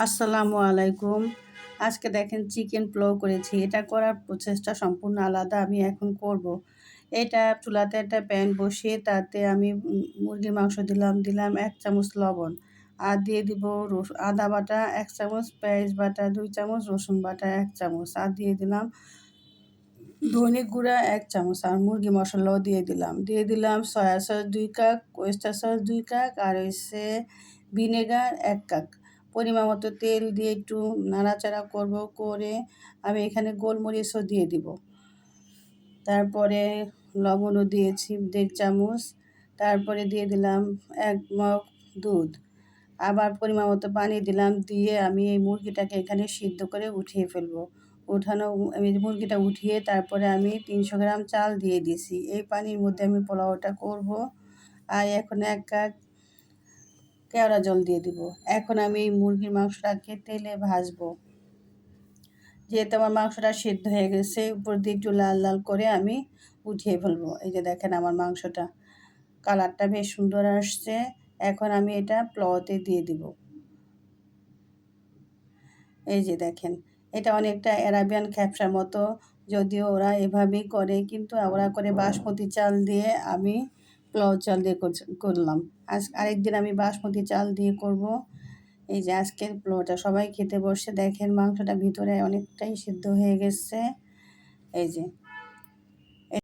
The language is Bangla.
আসসালামু আলাইকুম। আজকে দেখেন চিকেন পোলাও করেছি। এটা করার প্রসেসটা সম্পূর্ণ আলাদা। আমি এখন করব। এটা চুলাতে একটা প্যান বসিয়ে তাতে আমি মুরগির মাংস দিলাম ১ চামচ লবণ। আর দিয়ে দিব আদা বাটা ১ চামচ, পেঁয়াজ বাটা ২ চামচ, রসুন বাটা ১ চামচ। আর দিয়ে দিলাম ধনে গুঁড়া ১ চামচ আর মুরগি মশলাও দিয়ে দিলাম। দিয়ে দিলাম soya sauce ২ cup, oyster sauce ২ cup আর হচ্ছে ভিনেগার ১ কাপ। পরিমাণ মতো তেল দিয়ে একটু নাড়াচাড়া করব, করে আমি এখানে গোলমরিচও দিয়ে দিব। তারপরে লবণও দিয়েছি ১.৫ চামচ। তারপরে দিয়ে দিলাম ১ মগ দুধ। আবার পরিমাণ মতো পানি দিলাম, দিয়ে আমি এই মুরগিটাকে এখানে সিদ্ধ করে উঠিয়ে ফেলবো। আমি মুরগিটা উঠিয়ে তারপরে আমি ৩০০ গ্রাম চাল দিয়ে দিয়েছি। এই পানির মধ্যে আমি পোলাওটা করব। আর এখন ১ কাপ কেওড়া জল দিয়ে দিব। এখন আমি এই মুরগির মাংসটাকে তেলে ভাজবো। যেহেতু আমার মাংসটা সিদ্ধ হয়ে গেছে, উপর দিয়ে একটু লাল লাল করে আমি উঠিয়ে ফেলবো। এই যে দেখেন আমার মাংসটা কালারটা বেশ সুন্দর আসছে। এখন আমি এটা পোলাওতে দিয়ে দিব। এই যে দেখেন, এটা অনেকটা অ্যারাবিয়ান খ্যাপসার মতো, যদিও ওরা এভাবেই করে, কিন্তু ওরা করে বাসমতি চাল দিয়ে, আমি পোলাও চাল দিয়ে করলাম। আরেকদিন আমি বাসমতি চাল দিয়ে করব। এই যে আজকের পোলাওটা সবাই খেতে বসে, দেখেন মাংসটা ভিতরে অনেকটাই সিদ্ধ হয়ে গেছে। এই যে